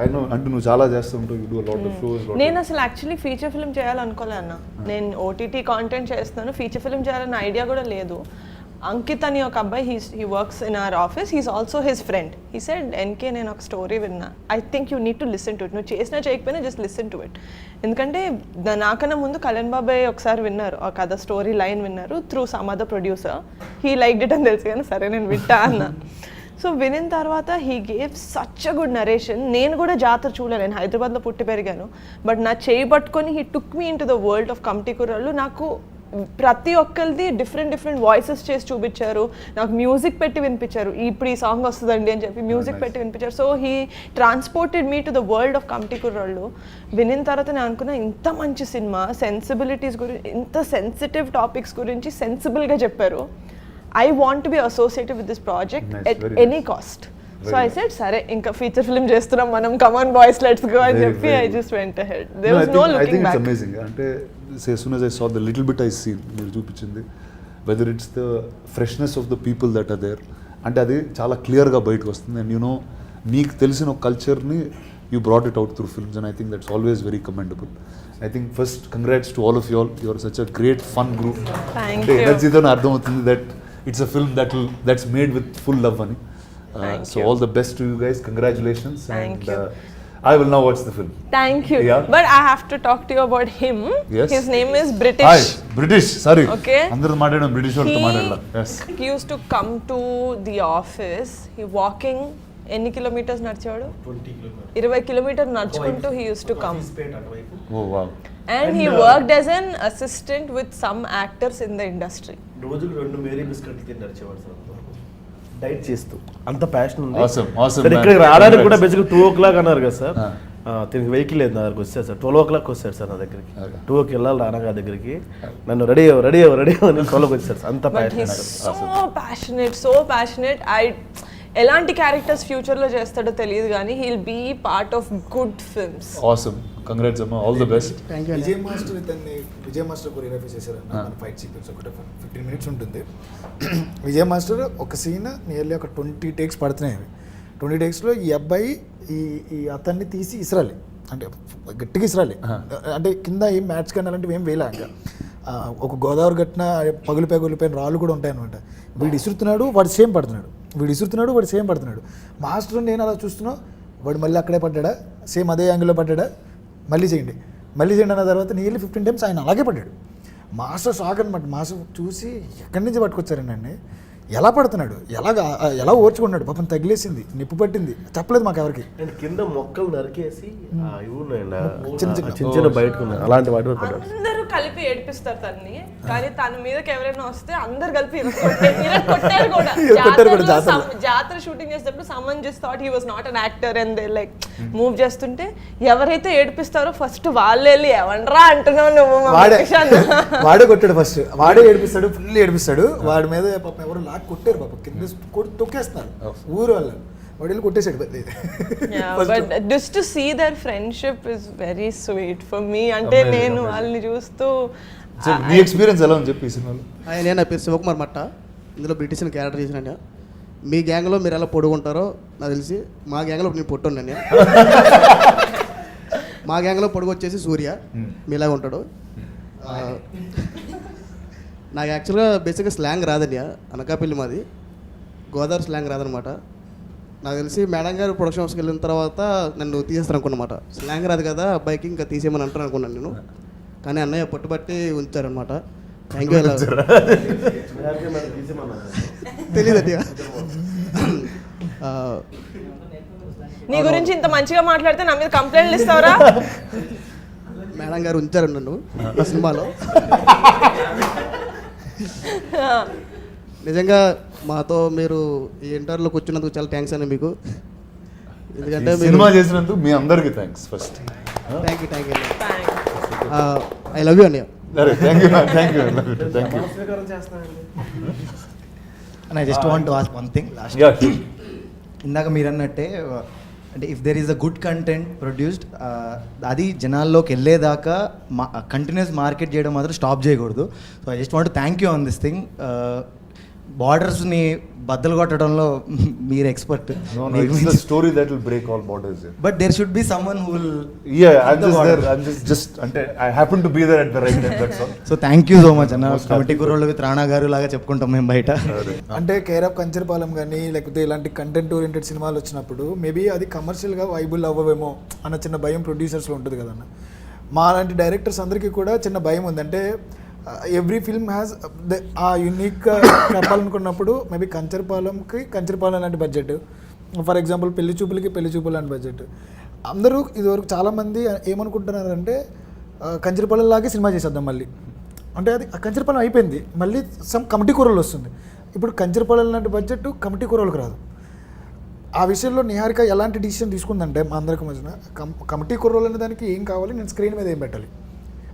I know అంటే నువ్వు చాలా చేస్తుంటావు, you do a lot of shows. నేను అసలు యాక్చువల్లీ ఫీచర్ ఫిల్మ్ చేయాలనుకోలే అన్న. నేను ఓటీటీ కాంటెంట్ చేస్తున్నాను, ఫీచర్ ఫిల్మ్ చేయాలన్న ఐడియా కూడా లేదు. అంకిత్ అని ఒక అబ్బాయి he works in our office, he's also his friend. He said NK నేను ఒక స్టోరీ విన్నా, I think you need to listen to it. నువ్వు చేసినా చేయకపోయినా జస్ట్ లిసన్ టు ఇట్. ఎందుకంటే నాకన్నా ముందు కళ్యాణ్ బాబాయ్ ఒకసారి విన్నారు, ఆ కథ స్టోరీ లైన్ విన్నారు through some other producer. He liked it అని తెలుసు కానీ సరే నేను వింటా అన్న. సో వినిన తర్వాత he gave such a good narration. నేను కూడా జాతర చూడలేను, నేను హైదరాబాద్లో పుట్టి పెరిగాను. బట్ నా చేయి పట్టుకొని he took me in to the world of committee కుర్రాళ్ళు. నాకు ప్రతి ఒక్కరిది డిఫరెంట్ వాయిసెస్ చేసి చూపించారు, నాకు మ్యూజిక్ పెట్టి వినిపించారు. ఇప్పుడు ఈ సాంగ్ వస్తుందండి అని చెప్పి మ్యూజిక్ పెట్టి వినిపించారు. So he transported me to the world of committee కుర్రాళ్ళు. వినిన తర్వాత నేను అనుకున్నా ఇంత మంచి సినిమా, సెన్సిబిలిటీస్ గురించి, ఇంత సెన్సిటివ్ టాపిక్స్ గురించి సెన్సిబుల్గా చెప్పారు. I want to be associated with this project at any cost. So I said, సరే ఇంకా ఫీచర్ ఫిల్మ్ చేస్తున్నాం మనం, come on boys let's go అని చెప్పి I just went ahead. There was no looking back. I think it's amazing. అంటే as soon as I saw the little bit I seen మీరు చూపించింది, whether it's the freshness of the people that are there, అంటే అది చాలా క్లియర్గా బయటకు వస్తుంది. అండ్ యూనో మీకు తెలిసిన ఒక కల్చర్ని you brought it out through films, and I think that's always very commendable. I think first congrats to all of you all. You are such a great fun group. Thank you. ఎనర్జీతో అర్థం అవుతుంది that it's a film that's made with full love అని. So all the best to you guys, congratulations. Thank you. I will now watch the film. Thank you. Yeah. But I have to talk to you about him. Yes. His name is British. Hi, British. Sorry. Okay. అందరూ మాట్లాడడం బ్రిటిష్ వాళ్ళతో మాట్లాడాల. Yes. He used to come to the office. He walking ఎన్ని కిలోమీటర్స్ నడిచాడు? 20 కిలోమీటర్ నడుచుకుంటూ he used to come. Oh wow. And he worked as an assistant with some actors in the industry. రోజులు 2 మేరీ బిస్కెట్లు తిని నడిచేవాడు సార్, డైట్ చేస్తూ. అంత ప్యాషన్ ఉంది. Awesome. సార్ ఇక్కడికి రావడానికి కూడా బేసిక్గా 2 o'clock అన్నారు కదా సార్. తిరిగి వెహికల్ లేదు నా దగ్గరికి వచ్చారు సార్. 12 o'clock వచ్చారు సార్ నా దగ్గరికి. 2కి వెళ్ళాలి రానగా దగ్గరికి, నన్ను రెడీ అని 12కి వచ్చారు సార్. అంత ప్యాషనేట్, సో ప్యాషనేట్. ఎలాంటి క్యారెక్టర్స్ ఫ్యూచర్లో చేస్తాడో తెలియదు కానీ he'll be part of good films. Awesome. Congrats Amma, all the best. Thank you. Vijay master choreography చేశారన్న. మన ఫైట్ సీక్వెన్స్ ఒకటి 15 minutes ఉంటుంది. విజయ్ మాస్టర్ ఒక సీన్ నియర్లీ ఒక 20 takes పడుతున్నాయి. 20 takesలో ఈ అబ్బాయి ఈ అతన్ని తీసి ఇసరాలి, అంటే గట్టిగా ఇసరాలి. అంటే కింద ఏం మ్యాట్స్ కానీ అలాంటివి ఏం వేయలే. ఇంకా ఒక గోదావరి గట్టిన పగులిపోయిన రాళ్ళు కూడా ఉంటాయి అనమాట. వీడు ఇసురుతున్నాడు, వాడు సేమ్ పడుతున్నాడు. మాస్టర్ నేను అలా చూస్తున్నా, వాడు మళ్ళీ అక్కడే పడ్డా, సేమ్ అదే యాంగిల్లో పడ్డా, మళ్ళీ చేయండి అన్న తర్వాత నియర్లీ 15 times ఆయన అలాగే పడ్డాడు. మాస్టర్ షాక్ అనమాట. మాస్టర్ చూసి ఎక్కడి నుంచి పట్టుకొచ్చారండి, ఎలా పడుతున్నాడు, ఎలా ఓర్చుకున్నాడు, పాపం తగిలేసింది, నిప్పు పట్టింది, చెప్పలేదు మాకు ఎవరికి. కింద మొక్కలు నరికేసి చిన్న బయటకు అలాంటి వాటి అందరూ కలిపి ఏడిపిస్తారు తన్ని, కానీ తన మీదకి ఎవరైనా వస్తే అందరు కలిపి కొట్టారు కూడా. జాతర షూటింగ్ చేసేటప్పుడు someone just thought he was not an actor and they like move చేస్తుంటే ఎవరైతే ఏడిపిస్తారో ఫస్ట్ వాళ్ళు వెళ్ళి ఎవనరా అంటున్నావు నువ్వు, వాడే కొట్టాడు ఫస్ట్, వాడే ఏడిపిస్తాడు, ఫుల్ ఏడిపిస్తాడు. వాడి మీద పాపం ఎవరు లాక్ కొట్టారు, పాపం కింద తొక్కేస్తున్నారు ఊరు వాళ్ళు, వాడు వెళ్ళి కొట్టేసాడు. But just to see their friendship is very sweet for me. అంటే నేను వాళ్ళని చూస్తూ మీ ఎక్స్పీరియన్స్ ఎలా ఉంది చెప్పి ఈ సినిమాలో. నేను నా పేరు శివకుమార్ మట్ట, ఇందులో బ్రిటిష్ క్యారెక్టర్ చేసిన. మీ గ్యాంగ్లో మీరు ఎలా పొడుగుంటారో నాకు తెలిసి, మా గ్యాంగ్లో నేను పొట్టున్నాను. నేను మా గ్యాంగ్లో పొడుగు వచ్చేసి సూర్య, మీలాగా ఉంటాడు. నాకు యాక్చువల్గా బేసిక్గా స్లాంగ్ రాదండి, అనకాపల్లి మాది, గోదావరి స్లాంగ్ రాదనమాట. నాకు తెలిసి మేడం గారు ప్రొడక్షన్ హౌస్కి వెళ్ళిన తర్వాత నన్ను తీసేస్తారు అనుకున్నమాట. స్లాంగ్ రాదు కదా అబ్బాయికి, ఇంకా తీసేయమని అంటారు అనుకున్నాను నేను, కానీ అన్నయ్య పట్టుబట్టి ఉంచారనమాట. Thank you. తెలియదండి. నీ గురించి ఇంత మంచిగా మాట్లాడితే నా మీద కంప్లైంట్లు ఇస్తావరా? మేడం గారు ఉంచారు నన్ను ఆ సినిమాలో. నిజంగా మాతో మీరు ఈ ఇంటర్వ్యూలో కూర్చున్నందుకు చాలా థ్యాంక్స్ అండి మీకు. ఎందుకంటే సినిమా చేసినందుకు మీ అందరికీ thanks first. Thank you I love you అన్నయ్య. Thank you. And I just want to ask one thing last. ఇందాక మీరు అన్నట్టే అంటే if there is a good content produced అది జనాల్లోకి వెళ్ళేదాకా కంటిన్యూస్ మార్కెట్ చేయడం మాత్రం స్టాప్ చేయకూడదు. So I just want thank you on this thing. బార్డర్స్ని బద్దలు కొట్టడంలో మీరు expert. Story that will break all borders. But there should be someone who will just అంటే I happen to be there at the right time, that's all. So thank you so much అన్న. కమిటీ కుర్రోళ్ళు విత్ రాణా గారు లాగా చెప్పుకుంటాం మేము బయట. అంటే కేర్ ఆఫ్ కంచరపాలెం కానీ లేకపోతే ఇలాంటి కంటెంట్ ఓరియంటెడ్ సినిమాలు వచ్చినప్పుడు మేబీ అది కమర్షియల్గా వైబుల్ అవ్వవేమో అన్న చిన్న భయం ప్రొడ్యూసర్స్లో ఉంటుంది కదన్న. మా లాంటి డైరెక్టర్స్ అందరికీ కూడా చిన్న భయం ఉంది. అంటే ఎవ్రీ ఫిల్మ్ హ్యాస్ ఆ యూనిక్ చెప్పాలనుకున్నప్పుడు మేబీ కంచరపాలెం లాంటి బడ్జెట్, ఫర్ ఎగ్జాంపుల్ పెళ్లి చూపులు లాంటి బడ్జెట్. అందరూ ఇదివరకు చాలామంది ఏమనుకుంటున్నారంటే కంచరపాలెం లాగే సినిమా చేసేద్దాం మళ్ళీ. అంటే అది కంచరపాలెం అయిపోయింది, మళ్ళీ సమ్ కమిటీ కూరలు వస్తుంది. ఇప్పుడు కంచరపాలెం లాంటి బడ్జెట్ కమిటీ కూరలకు రాదు. ఆ విషయంలో నిహారిక ఎలాంటి డిసిషన్ తీసుకుందంటే మా అందరికి మధ్యన కమిటీ కూరలు అనే దానికి ఏం కావాలి, నేను స్క్రీన్ మీద ఏం పెట్టాలి,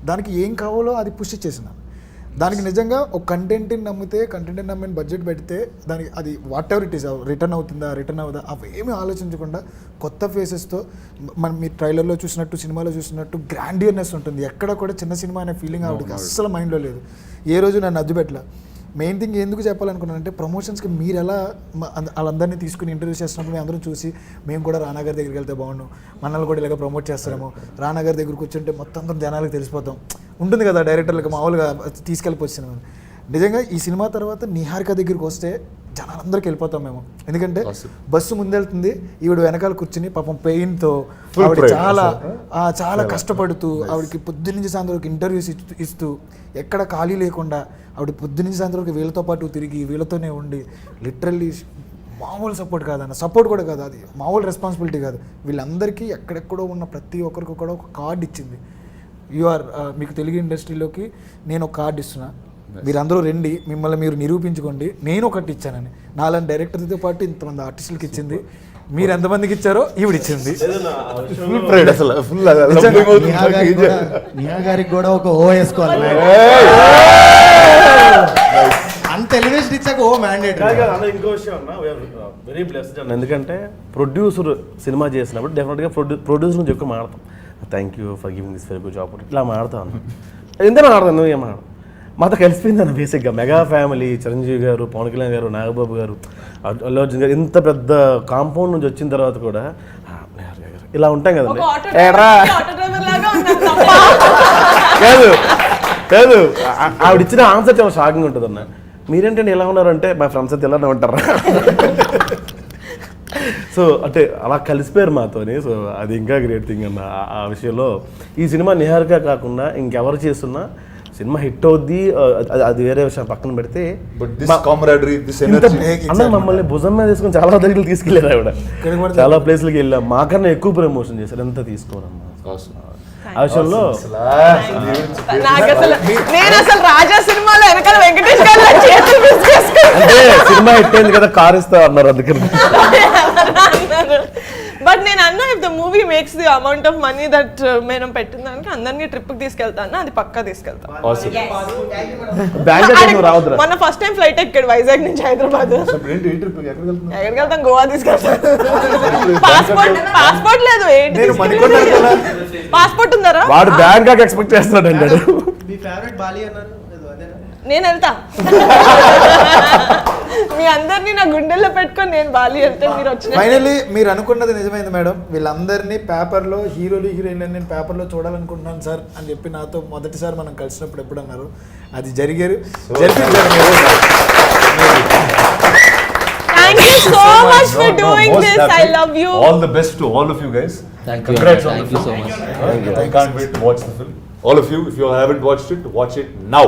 దానికి ఏం కావాలో అది పుష్ చేసిన. దానికి నిజంగా ఒక కంటెంట్ని నమ్మిన బడ్జెట్ పెడితే దానికి అది what ever it is return అవుతుందా అవేమీ ఆలోచించకుండా కొత్త ఫేసెస్తో మనం మీ ట్రైలర్లో చూసినట్టు సినిమాలో చూసినట్టు గ్రాండియర్నెస్ ఉంటుంది. ఎక్కడ కూడా చిన్న సినిమా అనే ఫీలింగ్ ఆవిడకి అస్సలు మైండ్లో లేదు. ఏ రోజు నన్ను అడ్డుపెట్టలే. మెయిన్ థింగ్ ఎందుకు చెప్పాలనుకున్నానంటే ప్రమోషన్స్కి మీరు ఎలా వాళ్ళందరినీ తీసుకుని ఇంటర్వ్యూ చేస్తున్నప్పుడు మేము అందరం చూసి మేము కూడా రానా గారి దగ్గరికి వెళ్తే బాగుండు, మనల్ని కూడా ఇలాగ ప్రమోట్ చేస్తారేమో, రానా గారి దగ్గర కూర్చుంటే మొత్తం అందరం జనాలకు తెలిసిపోతాం ఉంటుంది కదా డైరెక్టర్లకు మామూలుగా తీసుకెళ్ళిపోతున్నాం. నిజంగా ఈ సినిమా తర్వాత నిహారిక దగ్గరికి వస్తే జనాలందరికి వెళ్ళిపోతాం మేము. ఎందుకంటే బస్సు ముందెళ్తుంది, ఈవిడ వెనకాల కూర్చుని పాపం పెయిన్తో ఆవిడ చాలా కష్టపడుతూ ఆవిడకి పొద్దున్నుంచి సాయంత్రం వరకు ఇంటర్వ్యూస్ ఇస్తూ ఎక్కడ ఖాళీ లేకుండా ఆవిడ పొద్దున్నుంచి సాయంత్రం వరకు వీళ్ళతో పాటు తిరిగి వీళ్ళతోనే ఉండి లిటరల్లీ మామూలు సపోర్ట్ కాదన్న, సపోర్ట్ కూడా కాదు, అది మామూలు రెస్పాన్సిబిలిటీ కాదు. వీళ్ళందరికీ ఎక్కడెక్కడో ఉన్న ప్రతి ఒక్కరికి కూడా ఒక కార్డు ఇచ్చింది. మీకు తెలుగు ఇండస్ట్రీలోకి నేను ఒక కార్డు ఇస్తున్నా, మీరందరూ రండి, మిమ్మల్ని మీరు నిరూపించుకోండి, నేను ఒకటి ఇచ్చానని. నాలాంటి డైరెక్టర్తో పాటు ఇంతమంది ఆర్టిస్టులకి ఇచ్చింది. మీరు ఎంతమందికి ఇచ్చారో ఈవిడిచ్చింది. నిహా గారికి కూడా ఒక ఓ వేసుకోవాలి. అంత ఎలివేషన్ ఇచ్చాక ఓ మ్యాండేట్. ఇంకో విషయం అన్న, వెరీ బ్లెస్డ్ అన్న. ఎందుకంటే ప్రొడ్యూసర్ సినిమా చేసినప్పుడు డెఫినెట్గా ప్రొడ్యూసర్ నుంచి ఎక్కువ మాడతాం. Thank you for giving this very good job ఇట్లా మాడతాను. ఎందుకు మాడతాను, నువ్వు ఏం మాడతావు? మాతో కలిసిపోయింది అన్న. బేసిక్గా మెగా ఫ్యామిలీ, చిరంజీవి గారు, పవన్ కళ్యాణ్ గారు, నాగబాబు గారు, అల్లు అర్జున్ గారు, ఇంత పెద్ద కాంపౌండ్ నుంచి వచ్చిన తర్వాత కూడా ఇలా ఉంటాం కదండి. కాదు ఆవిడ ఇచ్చిన ఆన్సర్ చాలా షాకింగ్ ఉంటుంది అన్న. మీరేంటంటే ఎలా ఉన్నారంటే మా ఫ్రెండ్స్ అయితే ఇలానే ఉంటారా. సో అంటే అలా కలిసిపోయారు మాతోని. సో అది ఇంకా గ్రేట్ థింగ్ అన్న. ఆ విషయంలో ఈ సినిమా నిహారిక కాకుండా ఇంకెవరు చేస్తున్నా సినిమా హిట్ అవుద్ది, అది వేరే విషయం పక్కన పెడితే అన్న మమ్మల్ని భుజం మీద తీసుకుని చాలా దగ్గర తీసుకెళ్ళారు ఆవిడ. చాలా ప్లేస్లకి వెళ్ళాం, మాకన్నా ఎక్కువ ప్రమోషన్ చేశారు. ఎంత తీసుకోరమ్మా ఆ విషయంలో. అంటే సినిమా హిట్ అయింది కదా, కార్ ఇస్తా అన్నారు అందుకని. బట్ నేను అన్నా if the movie makes the amount of money that మనం పెట్టిన దానికి అందరినీ ట్రిప్కి తీసుకెళ్తాను, అది పక్కా తీసుకెళ్తాను. మన ఫస్ట్ టైం ఫ్లైట్ ఎక్కాడు వైజాగ్ నుంచి హైదరాబాద్. ఎక్కడికి వెళ్తాం? గోవా తీసుకెళ్తాను. పాస్పోర్ట్ లేదు, పాస్పోర్ట్ ఉందరా? వాడు బ్యాంకాక్ ఎక్స్పెక్ట్ చేస్తున్నాడు అన్నాడు. నేను వెళ్తా. మీ అందరినీ నా గుండెల్లో పెట్టుకొని నేను బాలి వెళ్తే మీరు వచ్చిన. ఫైనల్లీ మీరు అనుకున్నది నిజమైంది మేడం. వీళ్ళందరినీ పేపర్లో హీరోలు హీరోయిన్లు నేను పేపర్లో చూడాలనుకుంటున్నాను సార్ అని చెప్పి నాతో మొదటిసారి మనం కలిసినప్పుడు ఎప్పుడు అన్నారు. అది జరిగారు. Thank you so much for doing this. I love you. All the best to all of you guys. Thank you. Congrats on Thank you so much. I can't wait to watch the film. All of you, if you haven't watched it, watch it now.